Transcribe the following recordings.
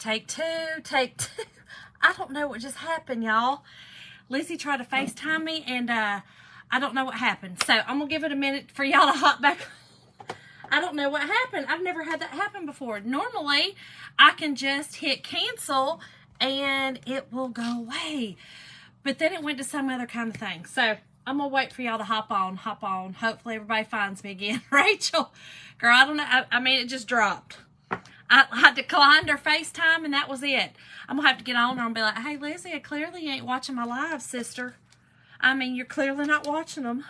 Take two, take two. I don't know what just happened, y'all. Lizzie tried to FaceTime me, and I don't know what happened. So I'm going to give it a minute for y'all to hop back. I don't know what happened. I've never had that happen before. Normally, I can just hit cancel, and it will go away. But then it went to some other kind of thing. So I'm going to wait for y'all to hop on. Hopefully everybody finds me again. Rachel, girl, I don't know. I mean, it just dropped. I declined her FaceTime, and that was it. I'm going to have to get on her and be like, hey, Lizzie, I clearly ain't watching my live, sister. I mean, you're clearly not watching them.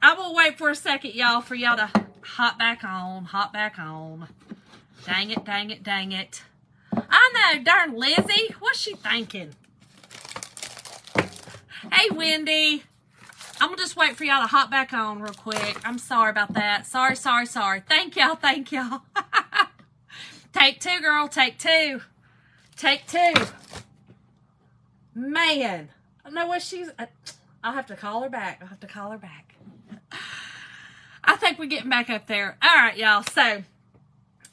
I will wait for a second, y'all, for y'all to hop back on. Dang it, dang it, dang it. I know, darn Lizzie. What's she thinking? Hey, Wendy. I'm going to just wait for y'all to hop back on real quick. I'm sorry about that. Sorry. Thank y'all. Take two, girl. Take two. Man. I don't know what she's... I'll have to call her back. I think we're getting back up there. All right, y'all. So,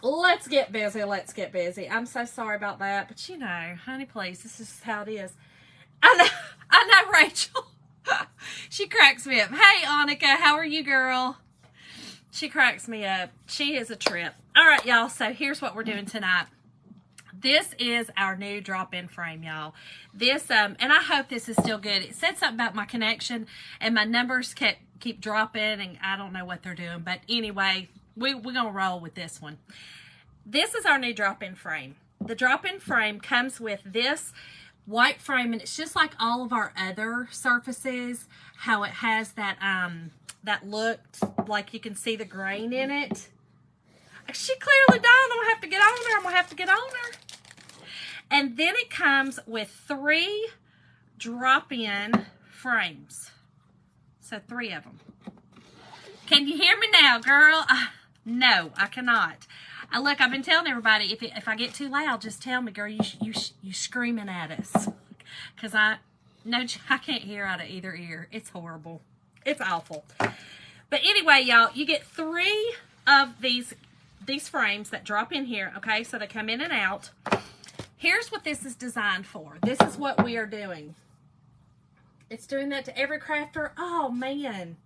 let's get busy. I'm so sorry about that. But, you know, honey, please. This is how it is. I know, Rachel. She cracks me up. Hey, Annika, how are you, girl? She cracks me up. She is a trip. All right, y'all. So here's what we're doing tonight. This is our new drop-in frame, y'all. This, and I hope this is still good. It said something about my connection, and my numbers keep dropping, and I don't know what they're doing. But anyway, we're going to roll with this one. This is our new drop-in frame. The drop-in frame comes with this white frame, and it's just like all of our other surfaces, how it has that that look like you can see the grain in it. She clearly died. I'm gonna have to get on her. And then it comes with 3 drop-in frames. So 3 of them. Can you hear me now, girl? No, I cannot. Look, I've been telling everybody, if I get too loud, just tell me, girl, you screaming at us. Because I can't hear out of either ear. It's horrible. It's awful. But anyway, y'all, you get 3 of these frames that drop in here, okay? So they come in and out. Here's what this is designed for. This is what we are doing. It's doing that to every crafter. Oh, man.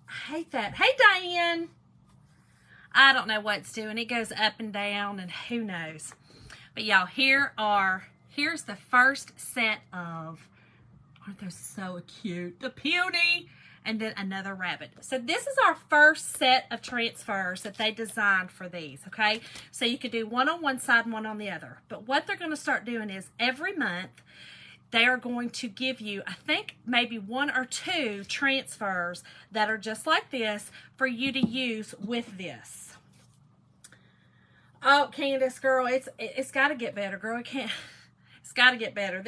I hate that. Hey, Diane. I don't know what it's doing. It goes up and down, and who knows. But y'all, here's the first set of, aren't they so cute? The peony, and then another rabbit. So this is our first set of transfers that they designed for these, okay? So you could do one on one side and one on the other. But what they're going to start doing is every month, they are going to give you, I think, maybe 1 or 2 transfers that are just like this for you to use with this. Oh, Candace, girl, it's got to get better, girl. It's got to get better.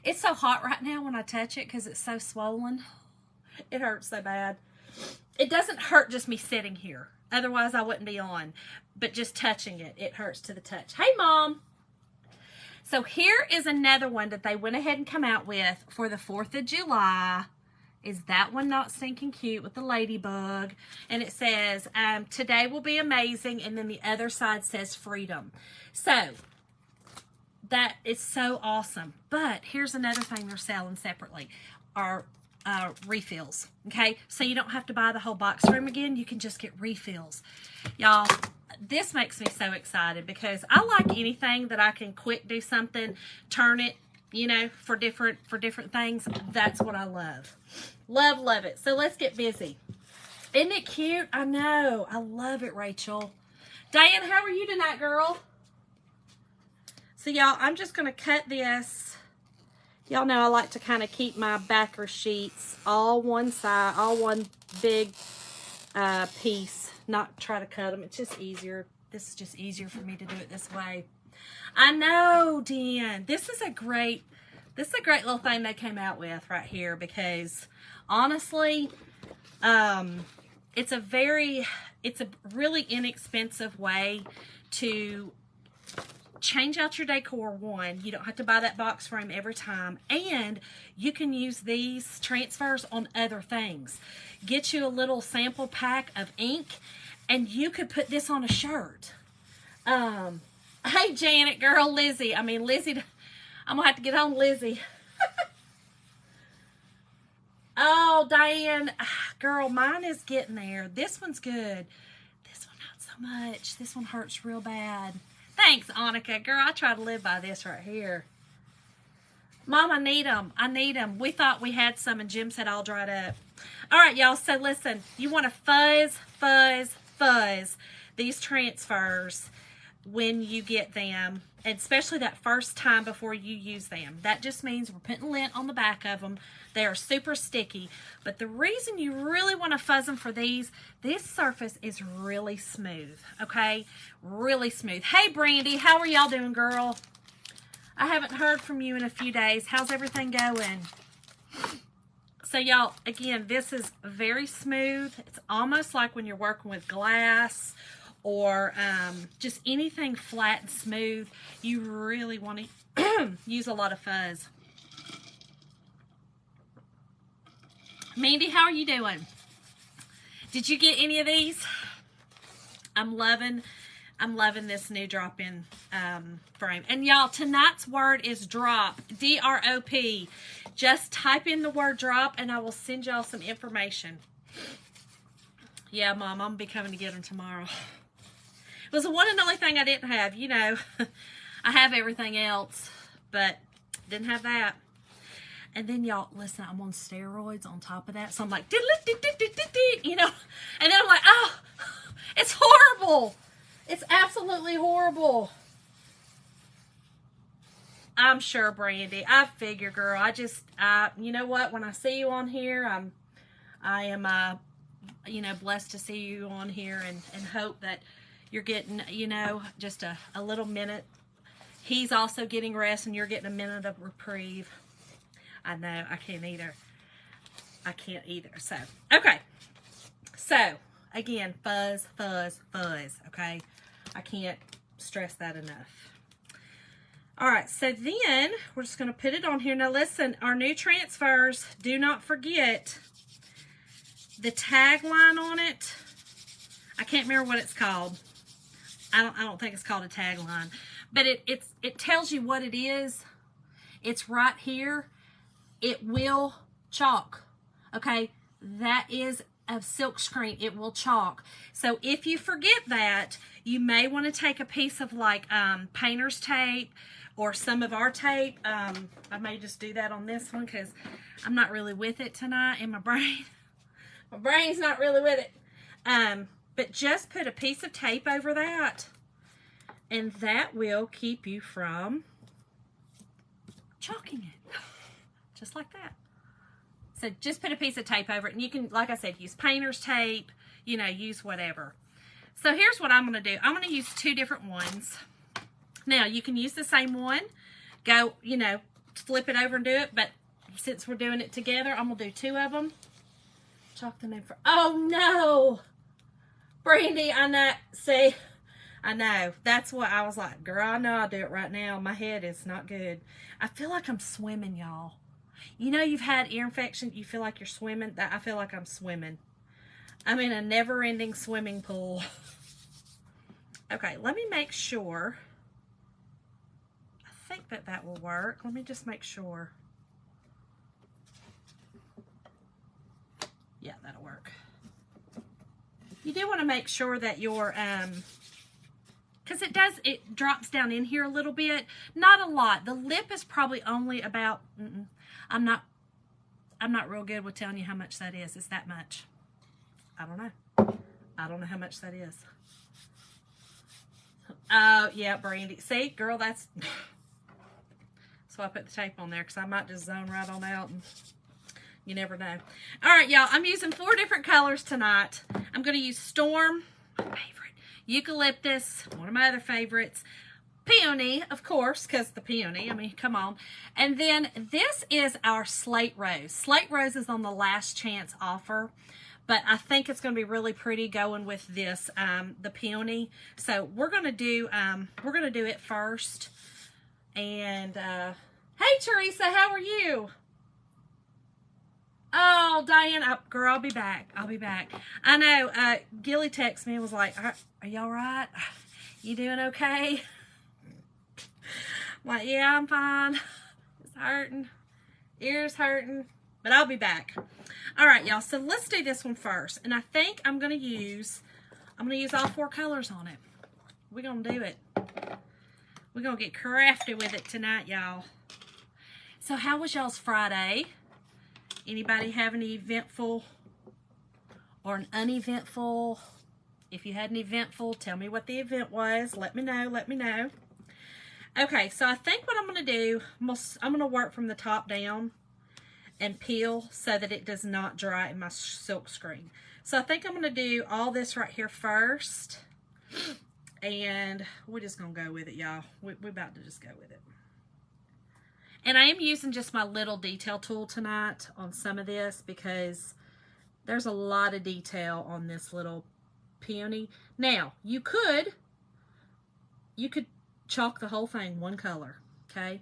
It's so hot right now when I touch it because it's so swollen. It hurts so bad. It doesn't hurt just me sitting here. Otherwise, I wouldn't be on. But just touching it, it hurts to the touch. Hey, Mom. So here is another one that they went ahead and come out with for the 4th of July. Is that one not stinking cute with the ladybug? And it says, today will be amazing. And then the other side says freedom. So that is so awesome. But here's another thing they're selling separately. Are refills. Okay. So you don't have to buy the whole box for them again. You can just get refills. Y'all, this makes me so excited because I like anything that I can quick do something, turn it, you know, for different things. That's what I love. Love it. So let's get busy. Isn't it cute? I know. I love it, Rachel. Diane, how are you tonight, girl? So, y'all, I'm just going to cut this. Y'all know I like to kind of keep my backer sheets all one side, all one big piece. Not try to cut them. It's just easier. This is just easier for me to do it this way. I know, Dan. This is a great little thing they came out with right here because honestly, it's a really inexpensive way to change out your decor. One, you don't have to buy that box frame every time, and you can use these transfers on other things. Get you a little sample pack of ink, and you could put this on a shirt. Hey, Janet, girl, Lizzie. I mean, Lizzie, I'm going to have to get on Lizzie. Oh, Diane, girl, mine is getting there. This one's good. This one, not so much. This one hurts real bad. Thanks, Annika. Girl, I try to live by this right here. Mom, I need them. I need them. We thought we had some, and Jim said all dried up. All right, y'all. So listen, you want to fuzz, fuzz, fuzz these transfers when you get them, and especially that first time before you use them. That just means we're putting lint on the back of them. They are super sticky. But the reason you really want to fuzz them for these, this surface is really smooth, okay? Really smooth. Hey, Brandy, how are y'all doing, girl? I haven't heard from you in a few days. How's everything going? So, y'all, again, this is very smooth. It's almost like when you're working with glass or just anything flat and smooth. You really want to use a lot of fuzz. Mandy, how are you doing? Did you get any of these? I'm loving this new drop-in frame. And y'all, tonight's word is drop, D-R-O-P. Just type in the word drop and I will send y'all some information. Yeah, Mom, I'm going to be coming to get them tomorrow. It was the one and only thing I didn't have. You know, I have everything else, but didn't have that. And then, y'all, listen, I'm on steroids on top of that. So I'm like, you know, and then I'm like, oh, it's horrible. It's absolutely horrible. I'm sure, Brandy. I figure, girl. You know what? When I see you on here, I am, you know, blessed to see you on here and hope that you're getting, you know, just a little minute. He's also getting rest and you're getting a minute of reprieve. I know. I can't either. So, okay. So, again, fuzz, fuzz, fuzz. Okay. I can't stress that enough. All right. So then we're just going to put it on here. Now listen, our new transfers, do not forget the tagline on it. I can't remember what it's called. I don't think it's called a tagline, but it tells you what it is. It's right here. It will chalk. Okay, that is a silk screen. It will chalk. So if you forget that, you may want to take a piece of like painter's tape or some of our tape. I may just do that on this one because I'm not really with it tonight in my brain. My brain's not really with it. But just put a piece of tape over that, and that will keep you from chalking it. Just like that. So just put a piece of tape over it, and you can, like I said, use painter's tape, you know, use whatever. So here's what I'm going to do. I'm going to use two different ones. Now, you can use the same one. Go, you know, flip it over and do it, but since we're doing it together, I'm going to do two of them. Chalk the name for, oh no! Brandy, I know, see, I know. That's what I was like, girl, I know I'll do it right now. My head is not good. I feel like I'm swimming, y'all. You know, you've had ear infection, you feel like you're swimming. I feel like I'm swimming. I'm in a never-ending swimming pool. Okay, let me make sure. I think that will work. Let me just make sure. Yeah, that'll work. You do want to make sure that your, because it drops down in here a little bit. Not a lot. The lip is probably only about, I'm not real good with telling you how much that is. It's that much. I don't know. I don't know how much that is. Yeah, Brandy. See, girl, that's, so I put the tape on there because I might just zone right on out and you never know. All right, y'all, I'm using 4 different colors tonight. I'm going to use Storm, my favorite, Eucalyptus, one of my other favorites, Peony, of course, because the Peony, I mean, come on. And then this is our Slate Rose. Slate Rose is on the last chance offer, but I think it's going to be really pretty going with this, the Peony. So we're going to do it first. And, hey, Teresa, how are you? Oh, Diane, girl, I'll be back. I know, Gilly texted me and was like, are y'all right? You doing okay? Like, yeah, I'm fine. It's hurting. Ears hurting. But I'll be back. All right, y'all. So let's do this one first. And I think I'm going to use all 4 colors on it. We're going to do it. We're going to get crafty with it tonight, y'all. So how was y'all's Friday? Anybody have an eventful or an uneventful? If you had an eventful, tell me what the event was. Let me know. Let me know. Okay, so I think what I'm going to do, I'm going to work from the top down and peel so that it does not dry in my silk screen. So I think I'm going to do all this right here first. And we're just going to go with it, y'all. We're about to just go with it. And I am using just my little detail tool tonight on some of this because there's a lot of detail on this little peony. Now, you could chalk the whole thing one color, okay?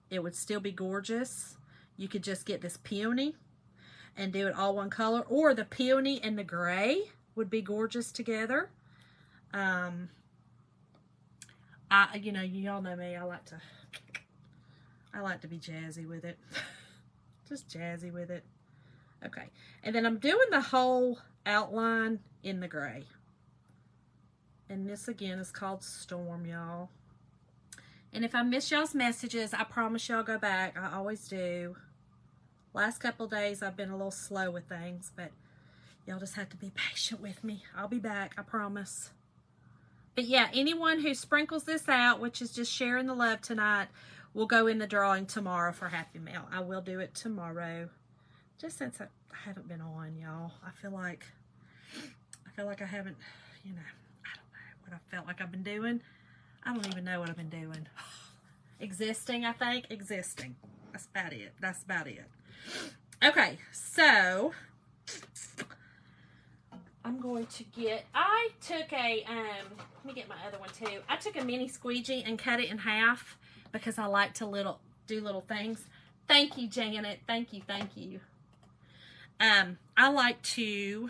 It would still be gorgeous. You could just get this peony and do it all one color, or the peony and the gray would be gorgeous together. You know, y'all know me. I like to be jazzy with it. Just jazzy with it. Okay, and then I'm doing the whole outline in the gray. And this again is called Storm, y'all. And if I miss y'all's messages, I promise y'all go back. I always do. Last couple days I've been a little slow with things, but y'all just have to be patient with me. I'll be back, I promise. But yeah, anyone who sprinkles this out, which is just sharing the love tonight, will go in the drawing tomorrow for Happy Mail. I will do it tomorrow. Just since I haven't been on, y'all. I feel like I haven't, you know, I don't know what I felt like I've been doing. I don't even know what I've been doing. Existing, I think. Existing. That's about it. That's about it. Okay, so I'm going to get, I took a, let me get my other one too. I took a mini squeegee and cut it in half because I like to do little things. Thank you, Janet. Thank you, thank you. I like to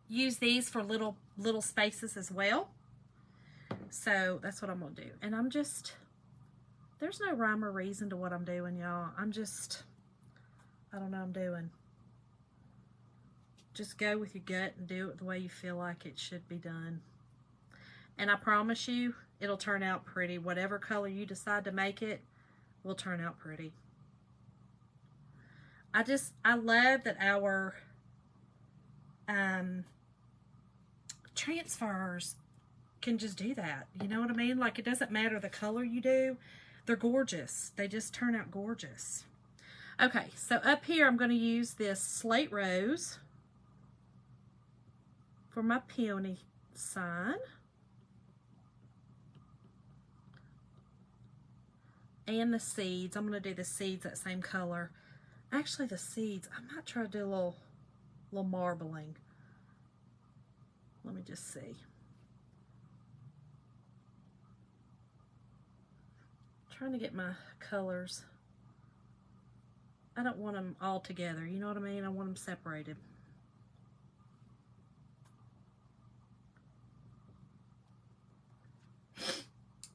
use these for little spaces as well. So that's what I'm going to do. And I'm just, there's no rhyme or reason to what I'm doing, y'all. I don't know what I'm doing. Just go with your gut and do it the way you feel like it should be done. And I promise you, it'll turn out pretty. Whatever color you decide to make it will turn out pretty. I love that our transfers can just do that. You know what I mean? Like, it doesn't matter the color you do. They're gorgeous. They just turn out gorgeous. Okay, so up here I'm going to use this slate rose for my peony sign. And the seeds. I'm going to do the seeds that same color. Actually, the seeds, I might try to do a little marbling. Let me just see. Trying to get my colors. I don't want them all together. You know what I mean? I want them separated.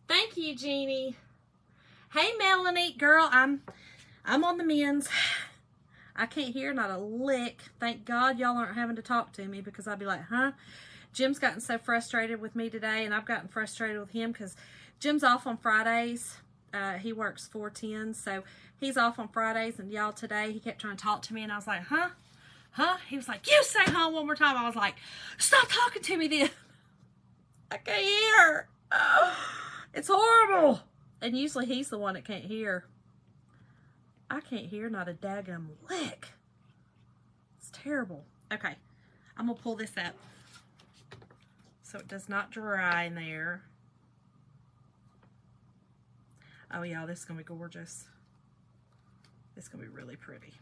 Thank you, Jeannie. Hey, Melanie. Girl, I'm on the mends. I can't hear not a lick. Thank God y'all aren't having to talk to me because I'd be like, huh? Jim's gotten so frustrated with me today, and I've gotten frustrated with him because Jim's off on Fridays. He works 4/10, so he's off on Fridays, and y'all today he kept trying to talk to me, and I was like, huh? He was like, you say huh one more time. I was like, stop talking to me then. I can't hear. Oh, it's horrible. And usually he's the one that can't hear. I can't hear not a daggum lick. It's terrible. Okay, I'm going to pull this up so it does not dry in there. Oh, y'all, this is going to be gorgeous. This is going to be really pretty.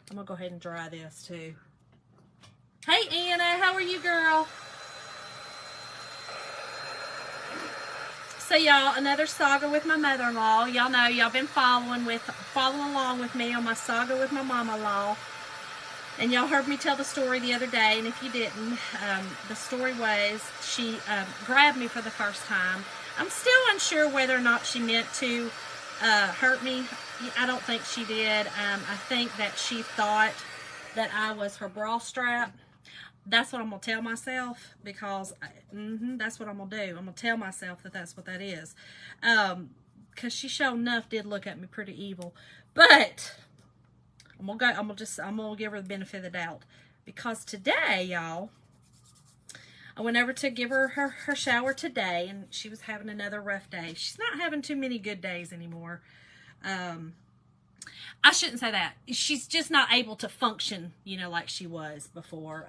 I'm going to go ahead and dry this, too. Hey, Anna, how are you, girl? So, y'all, another saga with my mother-in-law. Y'all know, y'all been following along with me on my saga with my mama-in-law. And y'all heard me tell the story the other day, and if you didn't, the story was she grabbed me for the first time. I'm still unsure whether or not she meant to hurt me. I don't think she did. I think that she thought that I was her bra strap. That's what I'm going to tell myself, because that's what I'm going to do. I'm going to tell myself that that's what that is. Because she sure enough did look at me pretty evil. But I'm gonna give her the benefit of the doubt, because today, y'all, I went over to give her her shower today, and she was having another rough day. She's not having too many good days anymore. I shouldn't say that. She's just not able to function, like she was before.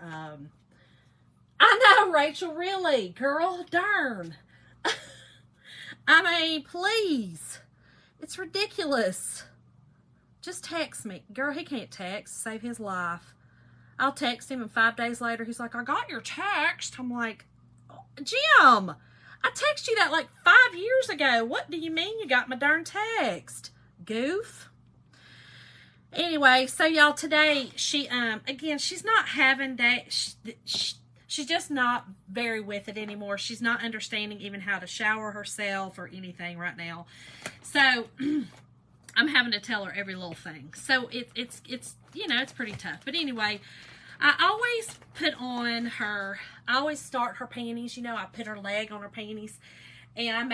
I know, Rachel, really, girl, darn. I mean, please. It's ridiculous. Just text me. Girl, he can't text. Save his life. I'll text him, and 5 days later, he's like, I got your text. I'm like, oh, Jim, I texted you that like 5 years ago. What do you mean you got my darn text? Goof. Anyway, so y'all, today, she, again, she's not having that, she's just not very with it anymore. She's not understanding even how to shower herself or anything right now. So I'm having to tell her every little thing. So it's it's pretty tough. But anyway, I always start her panties. I put her leg on her panties, and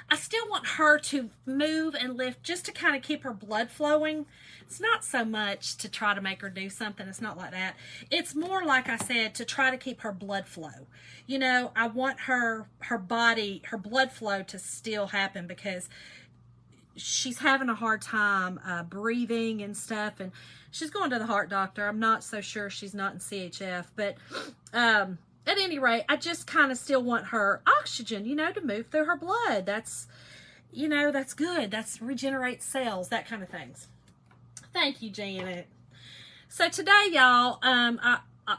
I still want her to move and lift just to kind of keep her blood flowing. It's not so much to try to make her do something. It's not like that. It's more, like I said, to try to keep her blood flow. I want her blood flow to still happen, because she's having a hard time breathing and stuff, and she's going to the heart doctor. I'm not so sure she's not in CHF, but at any rate, I just kind of still want her oxygen, to move through her blood. That's, that's good. That's regenerates cells, that kind of things. Thank you, Janet. So today, y'all,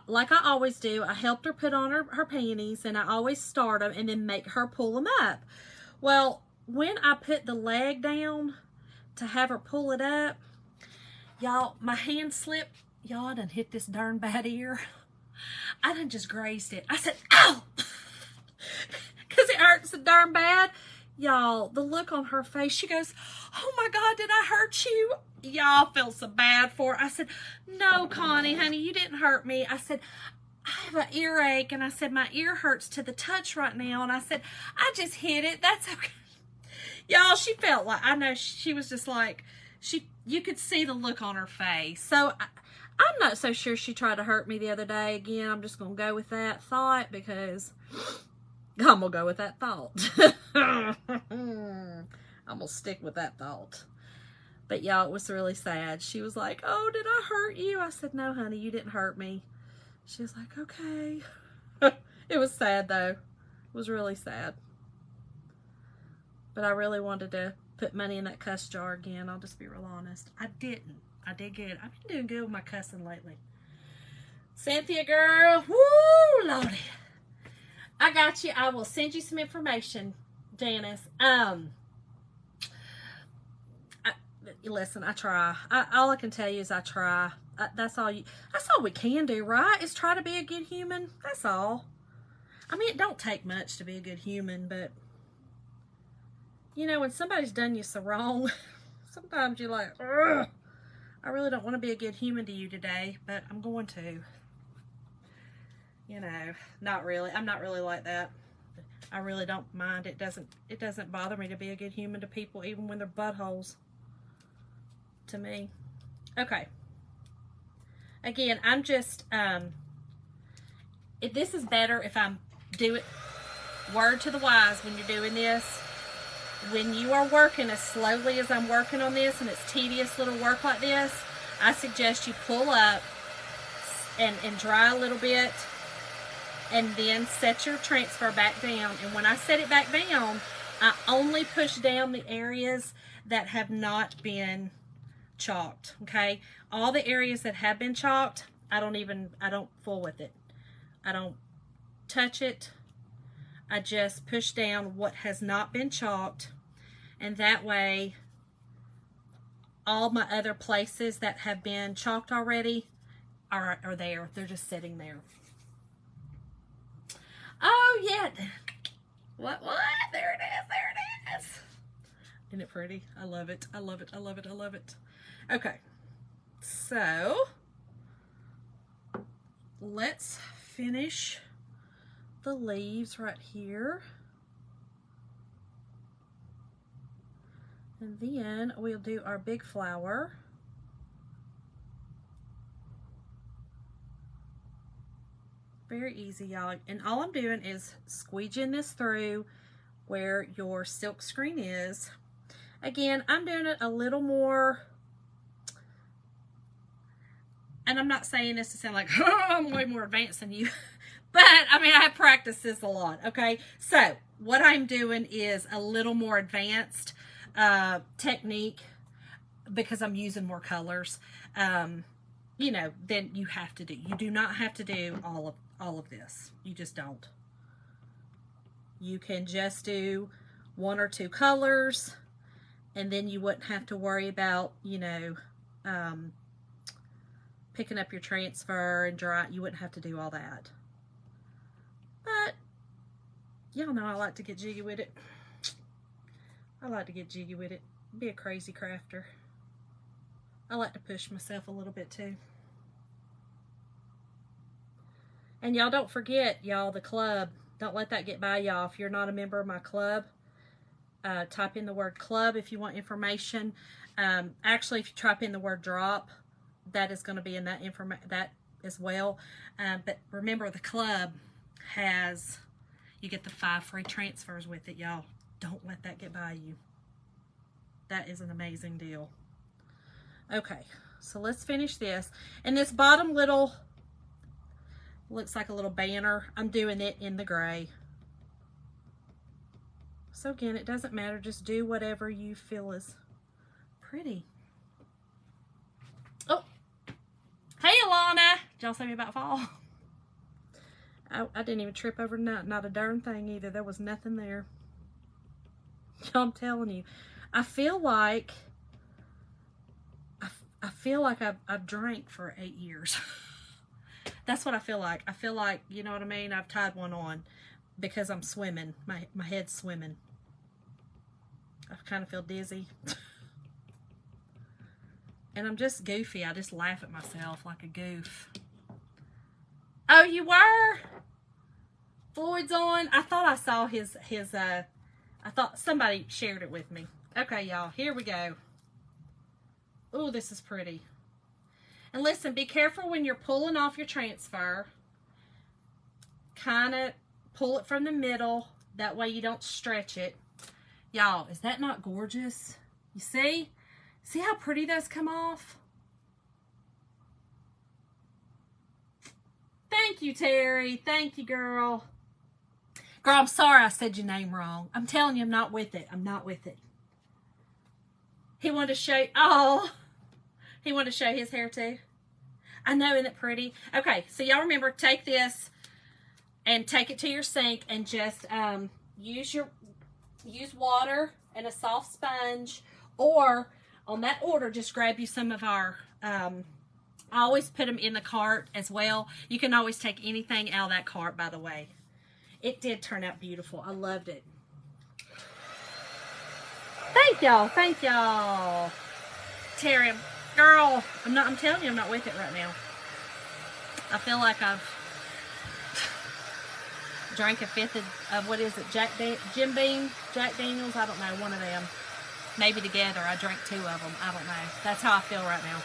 like I always do, I helped her put on her panties, and I always start them and then make her pull them up. Well, when I put the leg down to have her pull it up, y'all, my hand slipped. Y'all, I done hit this darn bad ear. I done just grazed it. I said, ow! Because it hurts so darn bad. Y'all, the look on her face, she goes, oh my God, did I hurt you? Y'all, felt so bad for her. I said, no, Connie, honey, you didn't hurt me. I said, I have an earache, and I said, my ear hurts to the touch right now. And I said, I just hit it. That's okay. Y'all, she felt like, I know, she was just like, you could see the look on her face. So I'm not so sure she tried to hurt me the other day. Again, I'm just going to go with that thought, because I'm going to go with that thought. I'm going to stick with that thought. But y'all, it was really sad. She was like, oh, did I hurt you? I said, no, honey, you didn't hurt me. She was like, okay. It was sad, though. It was really sad. But I really wanted to put money in that cuss jar again. I'll just be real honest. I didn't. I did good. I've been doing good with my cussing lately. Cynthia, girl. Woo, Lordy. I got you. I will send you some information, Janice. Listen, I try. All I can tell you is I try. That's all we can do, right? Is try to be a good human. That's all. I mean, it don't take much to be a good human, but when somebody's done you so wrong, sometimes you're like, ugh, I really don't want to be a good human to you today, but I'm going to. Not really. I'm not really like that. I really don't mind. It doesn't bother me to be a good human to people, even when they're buttholes to me. Okay. Again, I'm just, if this is better if I'm do it, word to the wise when you're doing this. When you are working as slowly as I'm working on this, and it's tedious little work like this, I suggest you pull up and dry a little bit, and then set your transfer back down. And when I set it back down, I only push down the areas that have not been chalked, okay? All the areas that have been chalked, I don't fool with it. I don't touch it. I just push down what has not been chalked, and that way all my other places that have been chalked already, are there. They're just sitting there. Oh, yeah. What? There it is. There it is. Isn't it pretty? I love it. I love it. I love it. I love it. Okay. So, let's finish the leaves right here. And then we'll do our big flower. Very easy, y'all. And all I'm doing is squeegeeing this through where your silk screen is. Again, I'm doing it a little more, and I'm not saying this to sound like, oh, I'm way more advanced than you, but I mean, I have practiced this a lot, okay? So what I'm doing is a little more advanced technique because I'm using more colors, you know, than you have to do. You do not have to do all of this. You just don't. You can just do 1 or 2 colors, and then you wouldn't have to worry about, you know, picking up your transfer and dry. You wouldn't have to do all that. But y'all know I like to get jiggy with it. I like to get jiggy with it. Be a crazy crafter. I like to push myself a little bit too. And y'all don't forget, y'all, the club. Don't let that get by y'all. If you're not a member of my club, type in the word club if you want information. Actually, if you type in the word drop, that is going to be in that that as well. But remember, the club has, you get the 5 free transfers with it, y'all. Don't let that get by you. That is an amazing deal. Okay, so let's finish this. And this bottom little, looks like a little banner. I'm doing it in the gray. So again, it doesn't matter. Just do whatever you feel is pretty. Oh, hey Alana. Did y'all say me about fall? I didn't even trip over not a darn thing either. There was nothing there. I'm telling you, I feel like I've drank for 8 years. That's what I feel like. I feel like, you know what I mean? I've tied one on because I'm swimming. My head's swimming. I kind of feel dizzy. And I'm just goofy. I just laugh at myself like a goof. Oh, you were? Floyd's on. I thought I saw his I thought somebody shared it with me. Okay, y'all, here we go. Ooh, this is pretty. And listen, be careful when you're pulling off your transfer. Kind of pull it from the middle. That way you don't stretch it. Y'all, is that not gorgeous? You see? See how pretty those come off? Thank you, Terry. Thank you, girl. Girl, I'm sorry I said your name wrong. I'm telling you, I'm not with it. I'm not with it. He wanted to show, oh, he wanted to show his hair too. I know, isn't it pretty? Okay, so y'all remember, take this and take it to your sink and just use water and a soft sponge, or on that order, just grab you some of our, I always put them in the cart as well. You can always take anything out of that cart, by the way. It did turn out beautiful. I loved it. Thank y'all. Thank y'all. Terry, girl, I'm telling you, I'm not with it right now. I feel like I've drank a fifth of what is it, Jim Beam, Jack Daniels, I don't know, one of them. Maybe together, I drank 2 of them. I don't know. That's how I feel right now.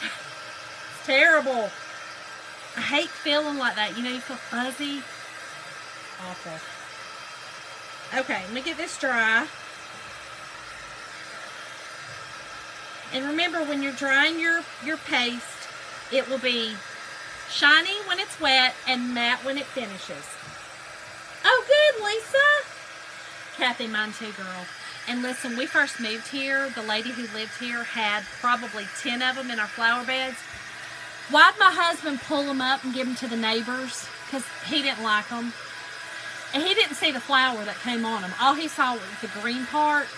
It's terrible. I hate feeling like that. You know, you feel fuzzy. Awful. Okay, let me get this dry. And remember, when you're drying your paste, it will be shiny when it's wet and matte when it finishes. Oh, good, Lisa. Kathy, mine too, girl. And listen, we first moved here. The lady who lived here had probably 10 of them in our flower beds. Why'd my husband pull them up and give them to the neighbors? Because he didn't like them. And he didn't see the flower that came on them. All he saw was the green part.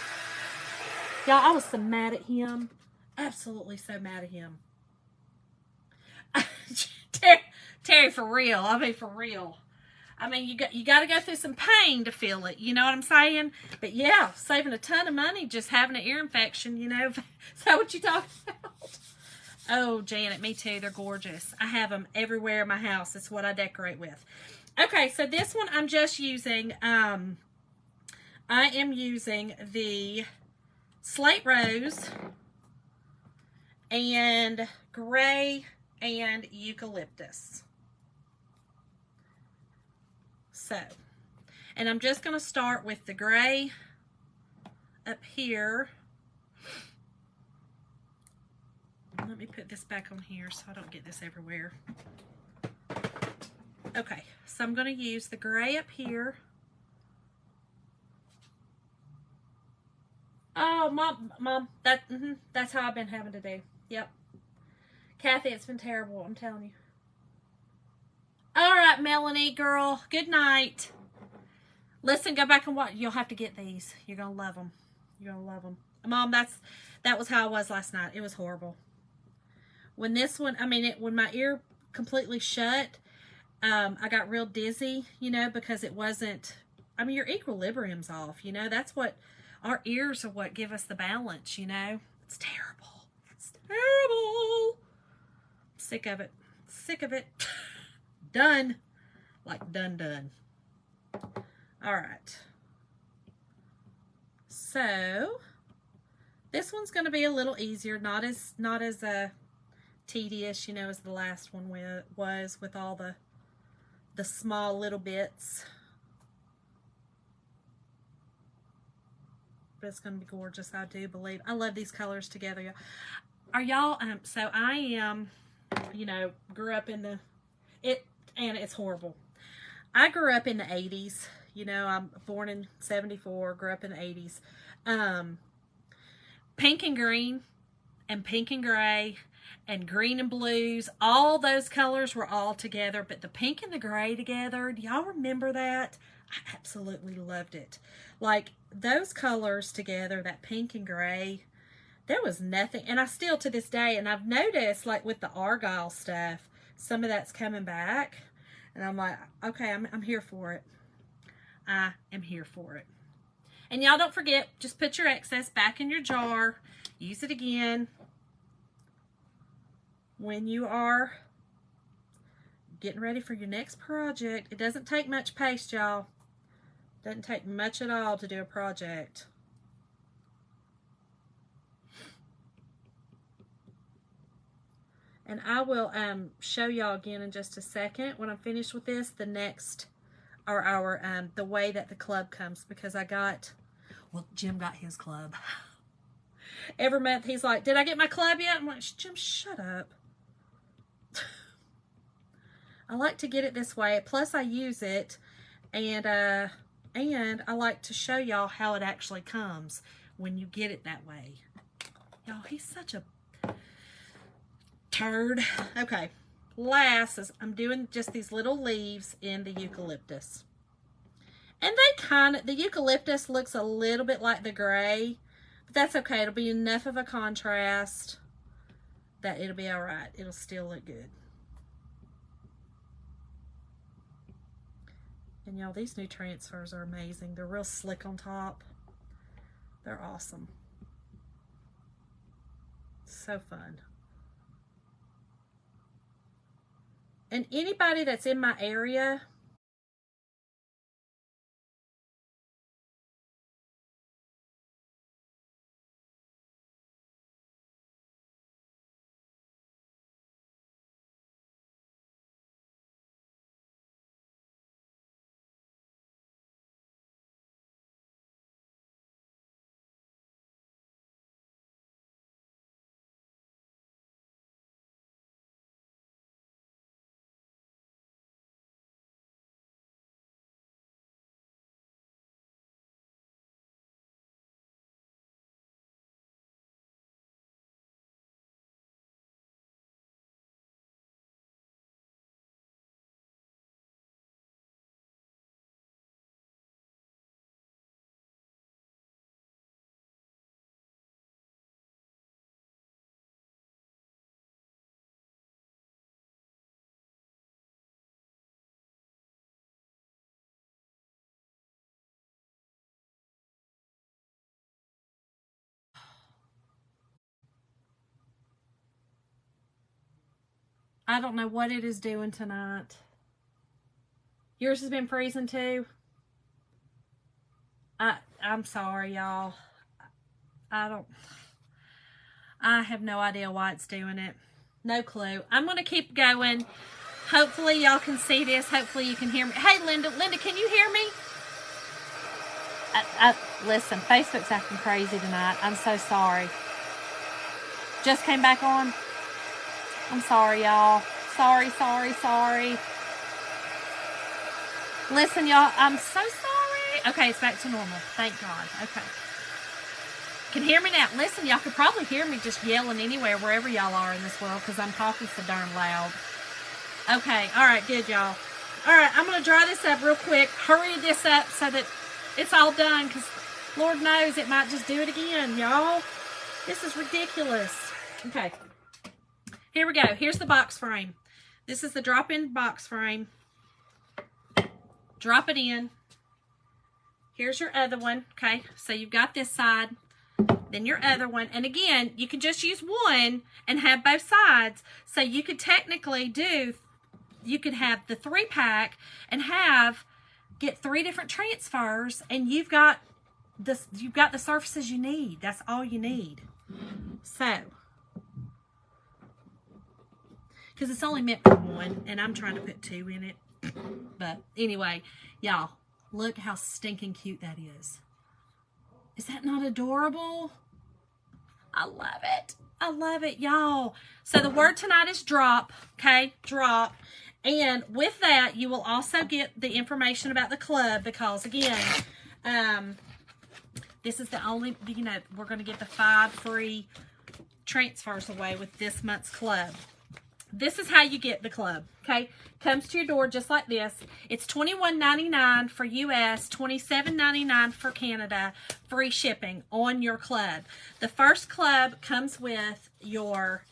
Y'all, I was so mad at him. Absolutely so mad at him. Terry, for real. I mean, for real. I mean, you got to go through some pain to feel it. You know what I'm saying? But yeah, saving a ton of money just having an ear infection. You know, is that what you talking about? Oh, Janet, me too. They're gorgeous. I have them everywhere in my house. It's what I decorate with. Okay, so this one I'm just using. I am using the Slate Rose and Gray and Eucalyptus. So, and I'm just going to start with the gray up here. Let me put this back on here so I don't get this everywhere. Okay, so I'm going to use the gray up here. Oh, Mom, that's how I've been having to do. Yep. Kathy, it's been terrible, I'm telling you. All right, Melanie, girl, good night. Listen, go back and watch. You'll have to get these. You're going to love them. You're going to love them. Mom, that was how I was last night. It was horrible. When this one, I mean, when my ear completely shut, I got real dizzy, you know, because it wasn't, I mean, your equilibrium's off, you know. That's what, our ears are what give us the balance, you know. It's terrible. It's terrible. Sick of it. Sick of it. Done. Like done. All right. So this one's going to be a little easier, not as tedious, you know, as the last one was with all the small little bits. But it's going to be gorgeous, I do believe. I love these colors together. Are y'all, so I am, you know, grew up in and it's horrible. I grew up in the 80s. You know, I'm born in 74, grew up in the 80s. Pink and green and pink and gray and green and blues, all those colors were all together, but the pink and the gray together, do y'all remember that? I absolutely loved it. Like, those colors together, that pink and gray, there was nothing, and I still to this day, and I've noticed, like, with the Argyle stuff, some of that's coming back, and I'm like, okay, I'm here for it. I am here for it. And y'all don't forget, just put your excess back in your jar. Use it again when you are getting ready for your next project. It doesn't take much paste, y'all. Doesn't take much at all to do a project. And I will show y'all again in just a second when I'm finished with this, the next, or our, the way that the club comes, because well, Jim got his club. Every month he's like, did I get my club yet? I'm like, Jim, shut up. I like to get it this way. Plus I use it, and I like to show y'all how it actually comes when you get it that way. Y'all, he's such a turd. Okay, last is I'm doing just these little leaves in the eucalyptus. And the eucalyptus looks a little bit like the gray, but that's okay. It'll be enough of a contrast that it'll be all right. It'll still look good. And y'all, these new transfers are amazing. They're real slick on top. They're awesome. So fun. And anybody that's in my area, I don't know what it is doing tonight. Yours has been freezing too? I'm sorry, y'all. I have no idea why it's doing it. No clue. I'm going to keep going. Hopefully y'all can see this. Hopefully you can hear me. Hey, Linda, can you hear me? Listen, Facebook's acting crazy tonight. I'm so sorry. Just came back on. I'm sorry, y'all. Sorry. Listen, y'all, I'm so sorry. Okay, it's back to normal. Thank God. Okay. Can hear me now. Listen, y'all could probably hear me just yelling anywhere, wherever y'all are in this world, because I'm talking so darn loud. Okay, all right, good, y'all. All right, I'm going to dry this up real quick. Hurry this up so that it's all done, because Lord knows it might just do it again, y'all. This is ridiculous. Okay, here we go. Here's the box frame. This is the drop-in box frame. Drop it in. Here's your other one, okay? So you've got this side, then your other one. And again, you can just use one and have both sides. So you could technically you could have the 3-pack and get 3 different transfers, and you've got the surfaces you need. That's all you need. So, because it's only meant for one, and I'm trying to put 2 in it. But anyway, y'all, look how stinking cute that is. Is that not adorable? I love it. I love it, y'all. So the word tonight is drop, okay? Drop. And with that, you will also get the information about the club, because again, this is the only, we're going to get the 5 free transfers away with this month's club. This is how you get the club, okay? Comes to your door just like this. It's $21.99 for US, $27.99 for Canada, free shipping on your club. The first club comes with your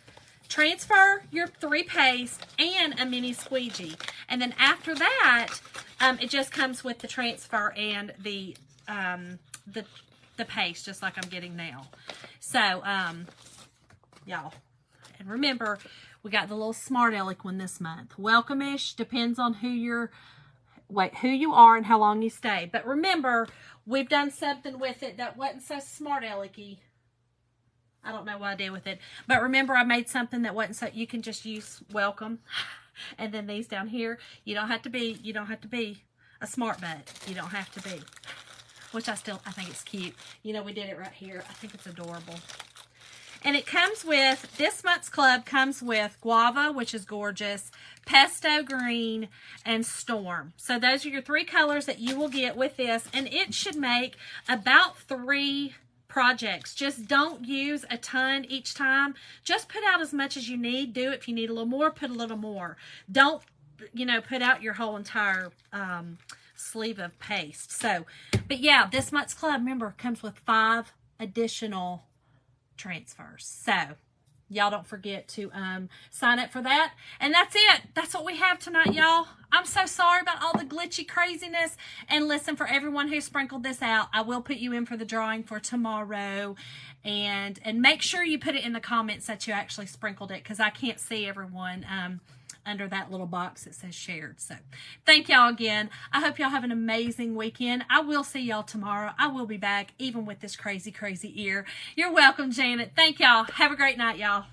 transfer, your 3 paste, and a mini squeegee. And then after that, it just comes with the transfer and the paste, just like I'm getting now. So, y'all, and remember, we got the little Smart Aleck one this month. Welcome-ish, depends on who you are and how long you stay. But remember, we've done something with it that wasn't so Smart Alecky. I don't know what I did with it. But remember, I made something that wasn't so, you can just use welcome. And then these down here, you don't have to be a smart butt. You don't have to be. Which I think it's cute. We did it right here. I think it's adorable. And it comes with, this month's club comes with Guava, which is gorgeous, Pesto Green, and Storm. So those are your 3 colors that you will get with this. And it should make about 3 projects. Just don't use a ton each time. Just put out as much as you need. Do if you need a little more, put a little more. Don't, put out your whole entire sleeve of paste. So, but yeah, this month's club, remember, comes with 5 additional transfers. So y'all don't forget to sign up for that. And that's it. That's what we have tonight, y'all. I'm so sorry about all the glitchy craziness. And listen, for everyone who sprinkled this out, I will put you in for the drawing for tomorrow. And make sure you put it in the comments that you actually sprinkled it, because I can't see everyone under that little box that says shared. So thank y'all again. I hope y'all have an amazing weekend. I will see y'all tomorrow. I will be back even with this crazy ear. You're welcome, Janet. Thank y'all. Have a great night, y'all.